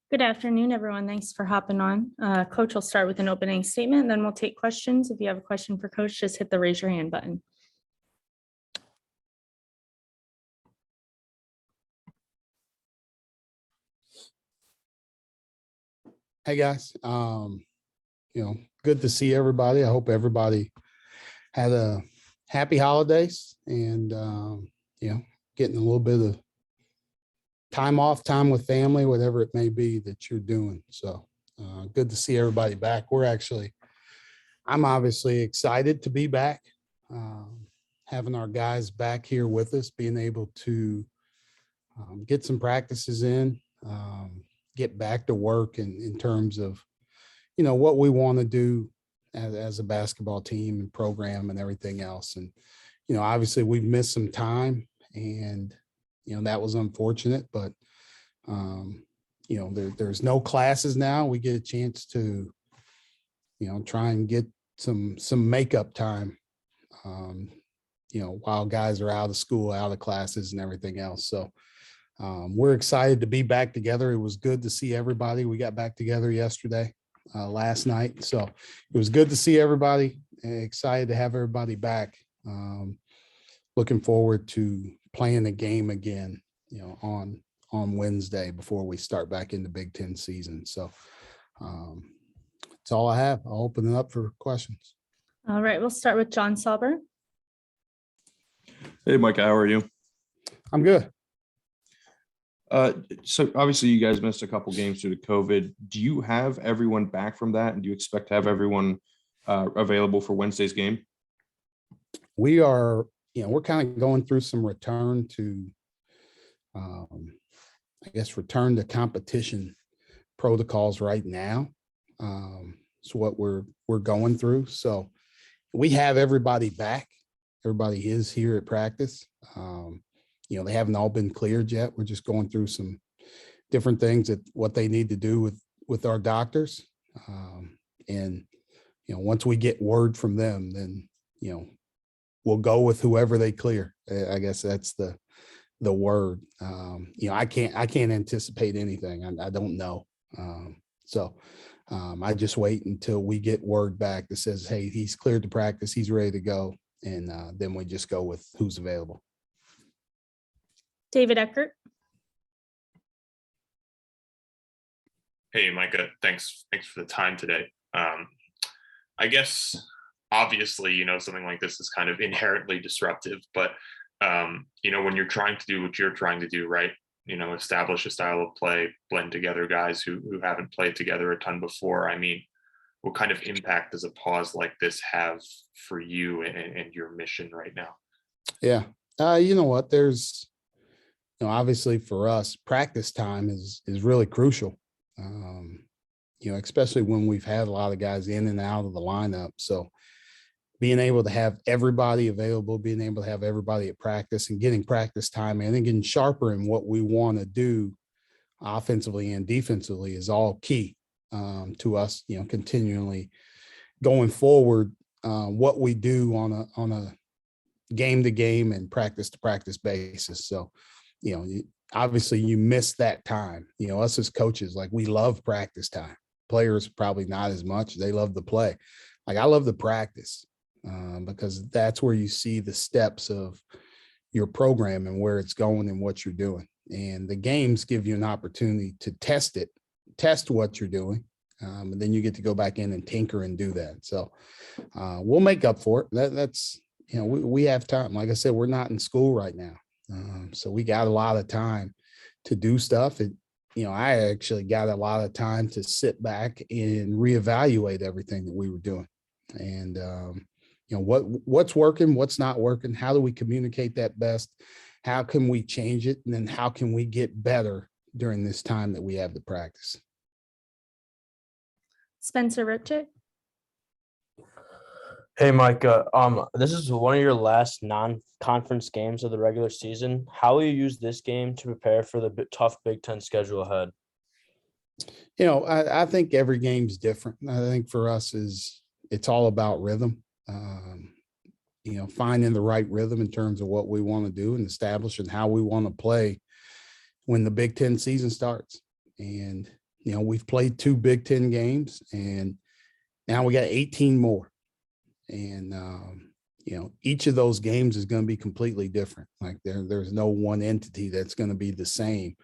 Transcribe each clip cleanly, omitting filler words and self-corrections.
Good afternoon, everyone. Thanks for hopping on. Coach will start with an opening statement, then we'll take questions. If you have a question for Coach, just hit the raise your hand button. Hey guys, good to see everybody. I hope everybody had a happy holidays and, getting a little bit of time off, time with family, whatever it may be that you're doing. So good to see everybody back. I'm obviously excited to be back, having our guys back here with us, being able to get some practices in, get back to work in terms of, what we want to do as a basketball team and program and everything else. And, obviously we've missed some time and, that was unfortunate, but, there's no classes now. We get a chance to, try and get some makeup time, while guys are out of school, out of classes and everything else. So, we're excited to be back together. It was good to see everybody. We got back together yesterday, last night. So it was good to see everybody. Excited to have everybody back. Looking forward to playing the game again, on Wednesday before we start back in the Big Ten season. So that's all I have. I'll open it up for questions. All right, we'll start with John Sauber. Hey, Micah, how are you? I'm good. So obviously you guys missed a couple games due to COVID. Do you have everyone back from that? And do you expect to have everyone available for Wednesday's game? We are, we're kind of going through some return to competition protocols right now. It's what we're going through. So we have everybody back. Everybody is here at practice. They haven't all been cleared yet. We're just going through some different things that what they need to do with our doctors. Once we get word from them, then, we'll go with whoever they clear. I guess that's the word. I can't anticipate anything. I don't know. I just wait until we get word back that says, hey, he's cleared to practice. He's ready to go. And then we just go with who's available. David Eckert. Hey, Micah, thanks for the time today. I guess, obviously, something like this is kind of inherently disruptive, but, when you're trying to do what you're trying to do, right, establish a style of play, blend together guys who haven't played together a ton before. I mean, what kind of impact does a pause like this have for you and your mission right now? Yeah. You know what? There's, obviously for us, practice time is really crucial, especially when we've had a lot of guys in and out of the lineup. So being able to have everybody available, being able to have everybody at practice and getting practice time and getting sharper in what we want to do offensively and defensively is all key to us, continually going forward, what we do on a game to game and practice to practice basis. So, obviously you miss that time, us as coaches, like we love practice time. Players probably not as much. They love the play. Like I love the practice because that's where you see the steps of your program and where it's going and what you're doing. And the games give you an opportunity to test what you're doing. And then you get to go back in and tinker and do that. So we'll make up for it. That's, we have time. Like I said, we're not in school right now. So we got a lot of time to do stuff. I actually got a lot of time to sit back and reevaluate everything that we were doing. And, what's working, what's not working, how do we communicate that best? How can we change it? And then how can we get better during this time that we have to practice? Spencer Ripchick. Hey, Micah. This is one of your last non-conference games of the regular season. How will you use this game to prepare for the tough Big Ten schedule ahead? I think every game's different. I think for us it's all about rhythm. Finding the right rhythm in terms of what we want to do and establishing how we want to play when the Big Ten season starts. And, we've played 2 Big Ten games, and now we got 18 more. And, each of those games is going to be completely different. Like there's no one entity that's going to be the same.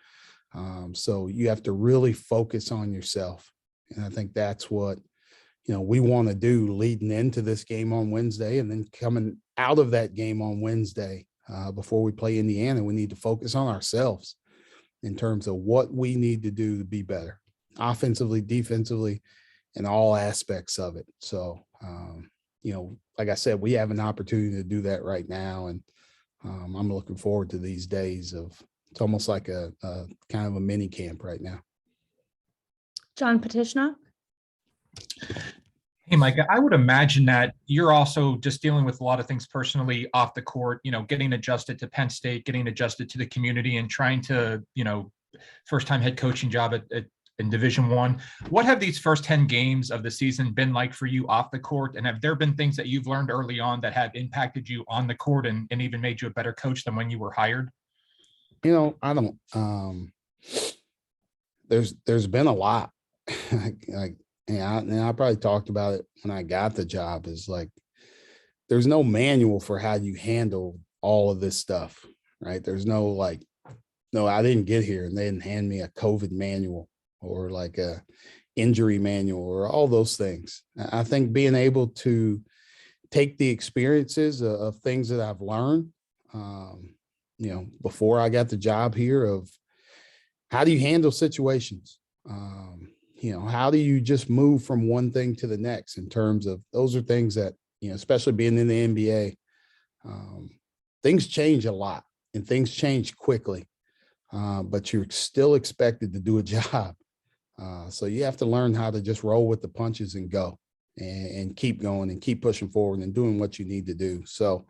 So you have to really focus on yourself. And I think that's what, we want to do leading into this game on Wednesday, and then coming out of that game on Wednesday before we play Indiana. We need to focus on ourselves in terms of what we need to do to be better offensively, defensively, and all aspects of it. So, like I said, we have an opportunity to do that right now. And I'm looking forward to these days it's almost like a kind of a mini camp right now. John Petishnock. Hey, Micah, I would imagine that you're also just dealing with a lot of things personally off the court, getting adjusted to Penn State, getting adjusted to the community, and trying to, first-time head coaching job in Division I. What have these first 10 games of the season been like for you off the court? And have there been things that you've learned early on that have impacted you on the court and even made you a better coach than when you were hired? I don't, there's been a lot. And I probably talked about it when I got the job, is like, there's no manual for how you handle all of this stuff, right? There's no I didn't get here and they didn't hand me a COVID manual or like a injury manual or all those things. I think being able to take the experiences of things that I've learned, before I got the job here, of how do you handle situations? How do you just move from one thing to the next, in terms of, those are things that, especially being in the NBA, things change a lot and things change quickly, but you're still expected to do a job. So you have to learn how to just roll with the punches and go and keep going and keep pushing forward and doing what you need to do. So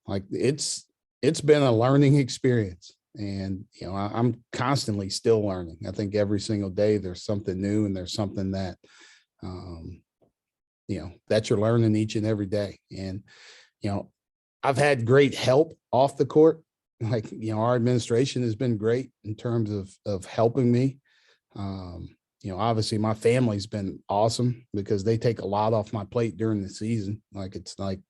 it's been a learning experience. And, I'm constantly still learning. I think every single day there's something new, and there's something that, that you're learning each and every day. And, I've had great help off the court. Our administration has been great in terms of helping me. Obviously my family's been awesome, because they take a lot off my plate during the season. I don't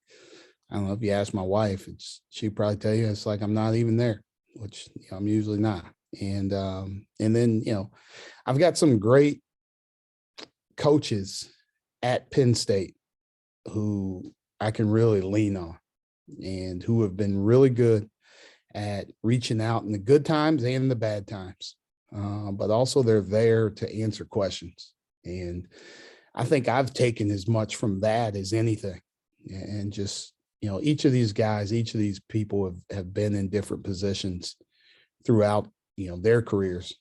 know, if you ask my wife, she'd probably tell you, it's like I'm not even there, which I'm usually not. And then, I've got some great coaches at Penn State who I can really lean on, and who have been really good at reaching out in the good times and the bad times. But also they're there to answer questions. And I think I've taken as much from that as anything. And just, each of these guys, each of these people have been in different positions throughout, their careers.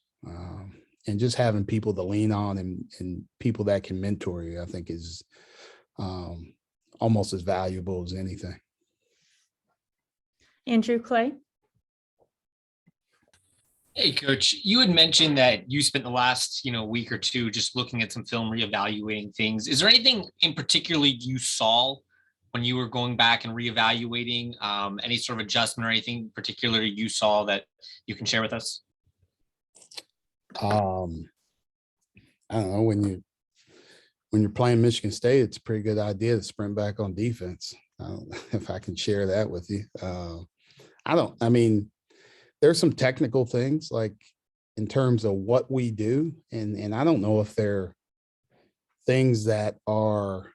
And just having people to lean on and people that can mentor you, I think is almost as valuable as anything. Andrew Clay. Hey, Coach, you had mentioned that you spent the last, week or two just looking at some film, reevaluating things. Is there anything in particular you saw when you were going back and reevaluating, any sort of adjustment or anything particular you saw that you can share with us? I don't know, when you're playing Michigan State, it's a pretty good idea to sprint back on defense. I don't know if I can share that with you. There's some technical things, like in terms of what we do. And I don't know if they're things that are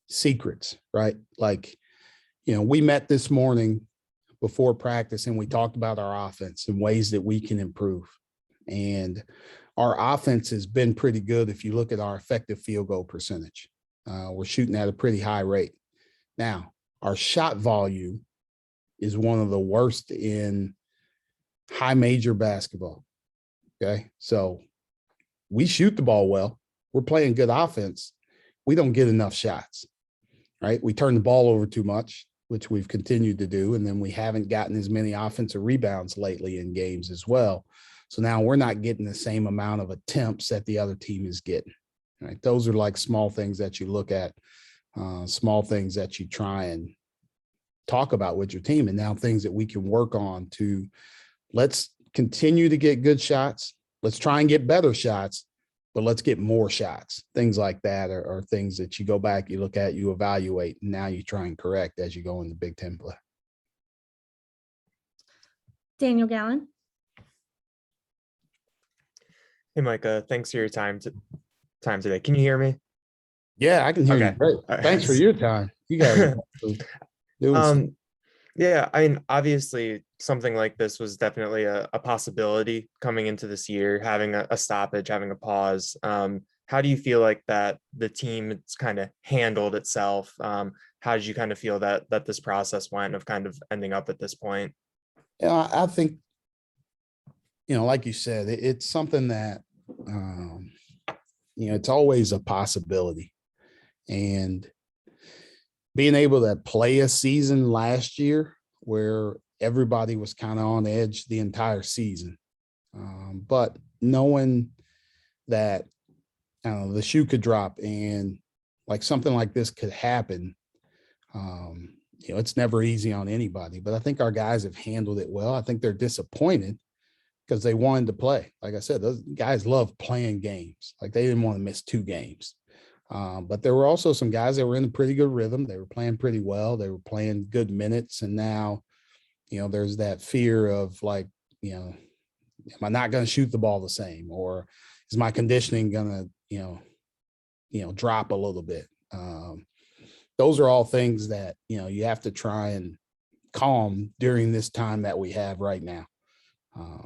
secrets, right? We met this morning before practice and we talked about our offense and ways that we can improve. And our offense has been pretty good. If you look at our effective field goal percentage, we're shooting at a pretty high rate. Now, our shot volume is one of the worst in high major basketball. Okay. So we shoot the ball well. We're playing good offense. We don't get enough shots, right? We turn the ball over too much, which we've continued to do. And then we haven't gotten as many offensive rebounds lately in games as well. So now we're not getting the same amount of attempts that the other team is getting, right? Those are like small things that you look at, small things that you try and talk about with your team, and now things that we can work on to, let's continue to get good shots. let's try and get better shots, but let's get more shots. Things like that are things that you go back, you look at, you evaluate, and now you try and correct as you go in the Big Ten play. Daniel Gallen. Hey, Micah, thanks for your time today. Can you hear me? Yeah, I can hear you Okay. great. All right. Thanks for your time. You guys are doing Yeah, I mean, obviously something like this was definitely a possibility coming into this year, having a stoppage, having a pause. How do you feel like that the team it's kind of handled itself? How did you kind of feel that this process went of kind of ending up at this point? Yeah, I think, like you said, it's something that, it's always a possibility. And being able to play a season last year where everybody was kind of on edge the entire season. But knowing that, the shoe could drop and like something like this could happen, it's never easy on anybody, but I think our guys have handled it well. I think they're disappointed because they wanted to play. Like I said, those guys love playing games. Like they didn't want to miss 2 games. But there were also some guys that were in a pretty good rhythm. They were playing pretty well. They were playing good minutes. And now, there's that fear of like, am I not going to shoot the ball the same? Or is my conditioning going to, drop a little bit? Those are all things that, you have to try and calm during this time that we have right now,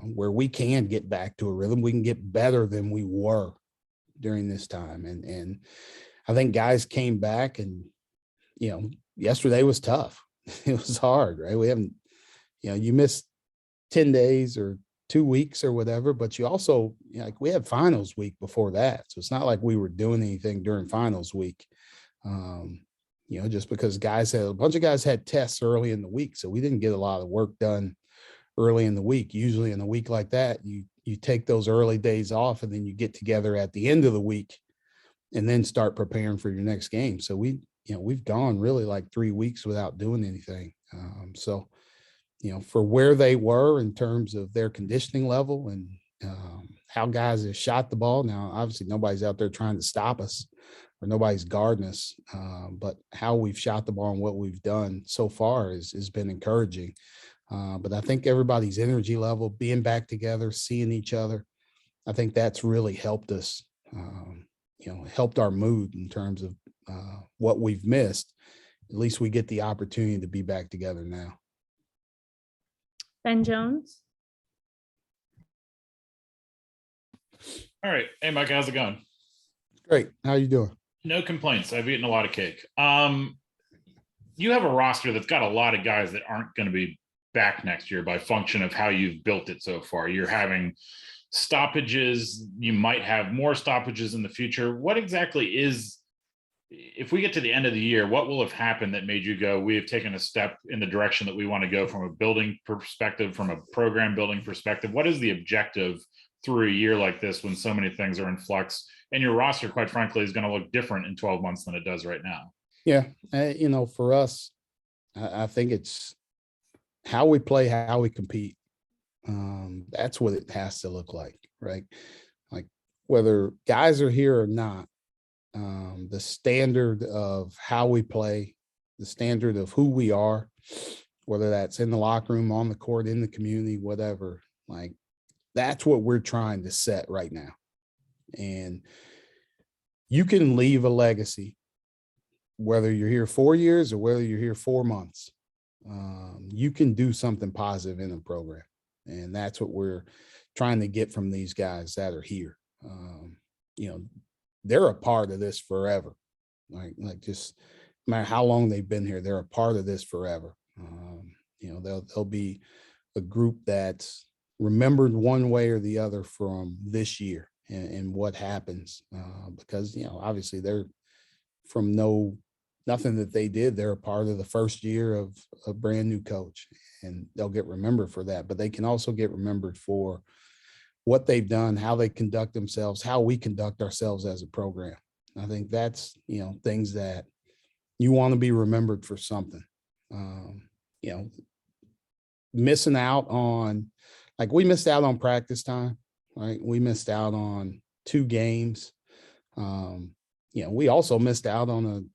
where we can get back to a rhythm. We can get better than we were during this time. And I think guys came back and, yesterday was tough. It was hard, right? We haven't, you missed 10 days or 2 weeks or whatever, but you also, like we had finals week before that. So it's not like we were doing anything during finals week. Just because a bunch of guys had tests early in the week. So we didn't get a lot of work done early in the week. Usually in a week like that, you take those early days off and then you get together at the end of the week and then start preparing for your next game. So we've gone really like 3 weeks without doing anything. For where they were in terms of their conditioning level and how guys have shot the ball. Now, obviously nobody's out there trying to stop us or nobody's guarding us, but how we've shot the ball and what we've done so far has been encouraging. But I think everybody's energy level, being back together, seeing each other, I think that's really helped us, helped our mood in terms of what we've missed. At least we get the opportunity to be back together now. Ben Jones. All right. Hey, Mike, how's it going? Great. How you doing? No complaints. I've eaten a lot of cake. You have a roster that's got a lot of guys that aren't going to be back next year by function of how you've built it so far. You're having stoppages. You might have more stoppages in the future. What exactly is, if we get to the end of the year, what will have happened that made you go, we have taken a step in the direction that we want to go from a building perspective, from a program building perspective? What is the objective through a year like this when so many things are in flux and your roster, quite frankly, is going to look different in 12 months than it does right now? Yeah. For us, I think it's how we play, how we compete. That's what it has to look like, right? Like whether guys are here or not, the standard of how we play, the standard of who we are, whether that's in the locker room, on the court, in the community, whatever, like that's what we're trying to set right now. And you can leave a legacy, whether you're here 4 years or whether you're here 4 months. You can do something positive in a program. And that's what we're trying to get from these guys that are here. They're a part of this forever. Like just no matter how long they've been here, they're a part of this forever. They'll be a group that's remembered one way or the other from this year and what happens, because, obviously they're from nothing that they did. They're a part of the first year of a brand new coach, and they'll get remembered for that, but they can also get remembered for what they've done, how they conduct themselves, how we conduct ourselves as a program. I think that's, things that you want to be remembered for something. Missing out on, like we missed out on practice time right? We missed out on 2 games. We also missed out on an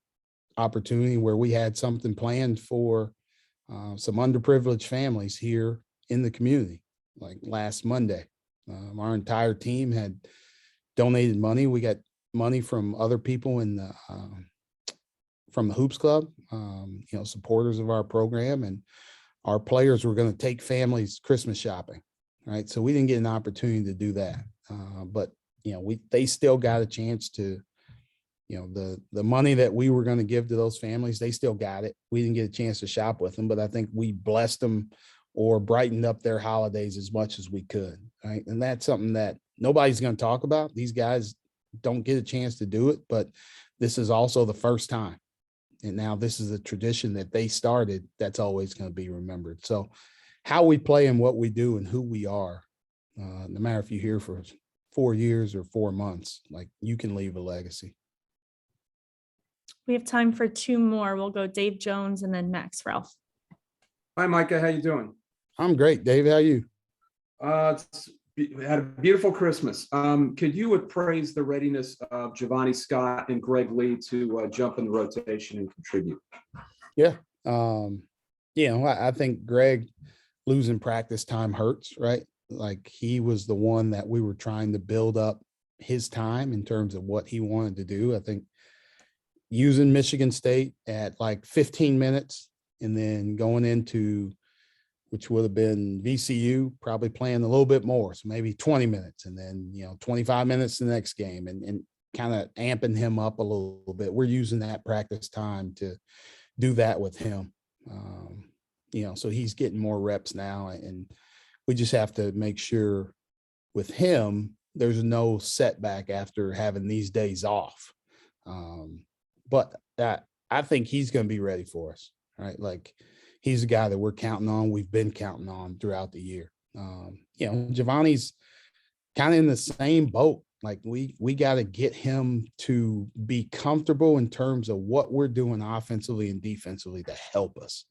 opportunity where we had something planned for some underprivileged families here in the community, like last Monday. Our entire team had donated money. We got money from other people in the from the Hoops Club, supporters of our program, and our players were going to take families Christmas shopping, right? So we didn't get an opportunity to do that, but they still got a chance to, the money that we were going to give to those families, they still got it. We didn't get a chance to shop with them, but I think we blessed them or brightened up their holidays as much as we could, right? And that's something that nobody's going to talk about. These guys don't get a chance to do it, but this is also the first time. And now this is a tradition that they started that's always going to be remembered. So how we play and what we do and who we are, no matter if you're here for 4 years or 4 months, like you can leave a legacy. We have time for 2 more. We'll go Dave Jones and then Max Ralph. Hi, Micah. How you doing? I'm great. Dave, how are you? We had a beautiful Christmas. Could you appraise the readiness of Giovanni Scott and Greg Lee to jump in the rotation and contribute? Yeah. I think Greg losing practice time hurts, right? Like he was the one that we were trying to build up his time in terms of what he wanted to do. I think using Michigan State at like 15 minutes and then going into, which would have been VCU, probably playing a little bit more. So maybe 20 minutes and then, 25 minutes the next game and kind of amping him up a little bit. We're using that practice time to do that with him. So he's getting more reps now, and we just have to make sure with him, there's no setback after having these days off. But I think he's going to be ready for us, right? Like he's a guy that we're counting on. We've been counting on throughout the year. Giovanni's kind of in the same boat. Like we got to get him to be comfortable in terms of what we're doing offensively and defensively to help us.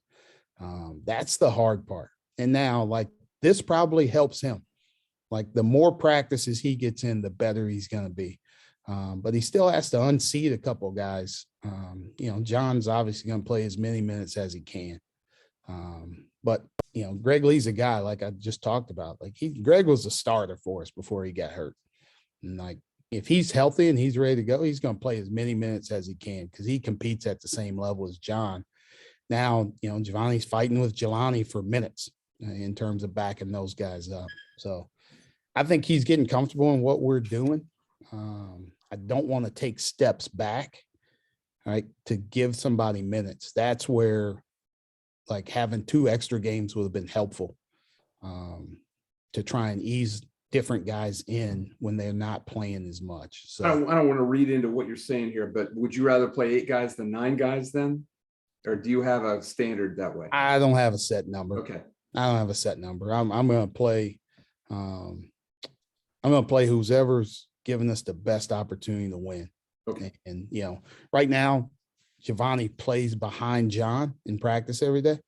That's the hard part. And now, like, this probably helps him. Like the more practices he gets in, the better he's going to be. But he still has to unseat a couple guys. John's obviously going to play as many minutes as he can. But Greg Lee's a guy like I just talked about. Like Greg was a starter for us before he got hurt. And like if he's healthy and he's ready to go, he's going to play as many minutes as he can because he competes at the same level as John. Now, Giovanni's fighting with Jelani for minutes in terms of backing those guys up. So I think he's getting comfortable in what we're doing. I don't want to take steps back, right, to give somebody minutes. That's where like having 2 extra games would have been helpful to try and ease different guys in when they're not playing as much. So I don't want to read into what you're saying here, but would you rather play 8 guys than 9 guys then? Or do you have a standard that way? I don't have a set number. Okay. I don't have a set number. I'm going to play. I'm going to play whoever's giving us the best opportunity to win. Okay. And right now, Giovanni plays behind John in practice every day.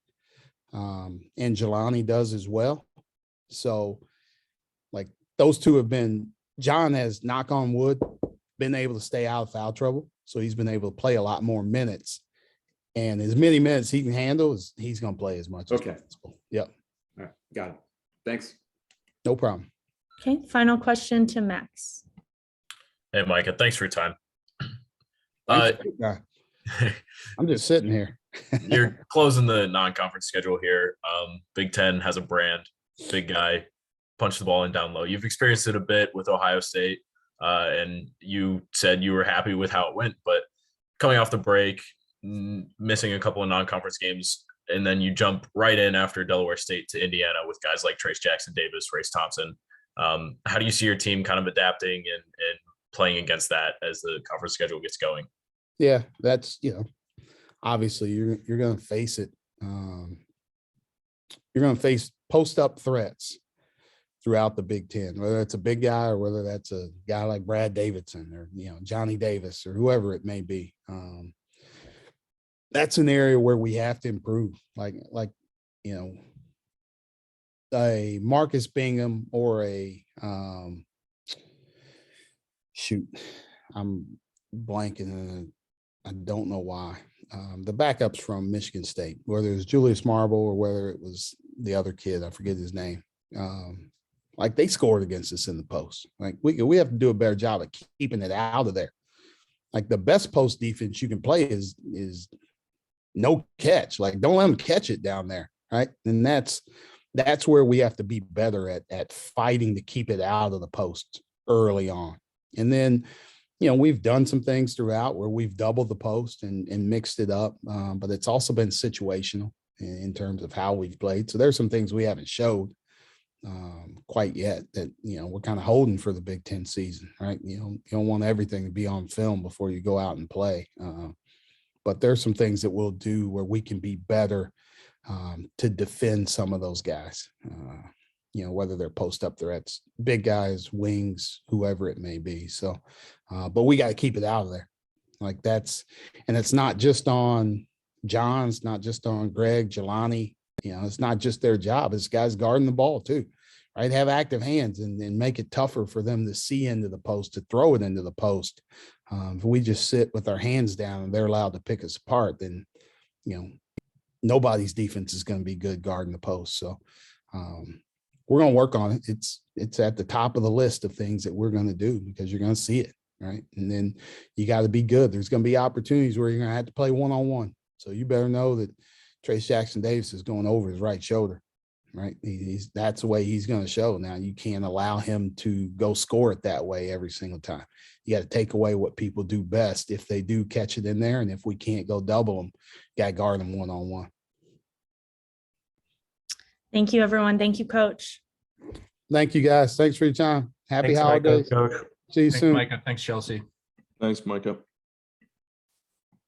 And Jelani does as well. So like those 2 have been, John has, knock on wood, been able to stay out of foul trouble. So he's been able to play a lot more minutes. And as many minutes he can handle, he's going to play as much as possible. Yep. All right. Got it. Thanks. No problem. Okay, final question to Max. Hey, Micah, thanks for your time. I'm just sitting here. You're closing the non-conference schedule here. Big Ten has a brand, big guy, punch the ball in down low. You've experienced it a bit with Ohio State, and you said you were happy with how it went, but coming off the break, missing a couple of non-conference games, and then you jump right in after Delaware State to Indiana with guys like Trace Jackson Davis, Race Thompson. How do you see your team kind of adapting and playing against that as the conference schedule gets going? Yeah, that's, obviously you're going to face it. You're going to face post-up threats throughout the Big Ten, whether it's a big guy or whether that's a guy like Brad Davidson or, Johnny Davis or whoever it may be. That's an area where we have to improve. A Marcus Bingham or a shoot, I'm blanking and I don't know why. The backups from Michigan State, whether it was Julius Marble or whether it was the other kid, I forget his name. Like they scored against us in the post. Like we have to do a better job of keeping it out of there. Like the best post defense you can play is no catch. Like don't let them catch it down there, right? And that's where we have to be better at fighting to keep it out of the post early on. And then, we've done some things throughout where we've doubled the post and mixed it up, but it's also been situational in terms of how we've played. So there's some things we haven't showed quite yet that, we're kind of holding for the Big Ten season, right? You don't want everything to be on film before you go out and play. But there's some things that we'll do where we can be better to defend some of those guys, whether they're post up threats, big guys, wings, whoever it may be. So, but we got to keep it out of there. Like and it's not just on John's, not just on Greg, Giovanni, it's not just their job. It's guys guarding the ball too, right? Have active hands and make it tougher for them to see into the post, to throw it into the post. If we just sit with our hands down and they're allowed to pick us apart, then, nobody's defense is going to be good guarding the post. So we're going to work on it. It's at the top of the list of things that we're going to do because you're going to see it, right? And then you got to be good. There's going to be opportunities where you're going to have to play one-on-one. So you better know that Trace Jackson Davis is going over his right shoulder, right? That's the way he's going to show. Now you can't allow him to go score it that way every single time. You got to take away what people do best if they do catch it in there. And if we can't go double them, got to guard them one-on-one. Thank you, everyone. Thank you, Coach. Thank you, guys. Thanks for your time. Happy Thanks, Micah. holidays. See you Thanks, soon. Micah. Thanks, Chelsea. Thanks, Micah.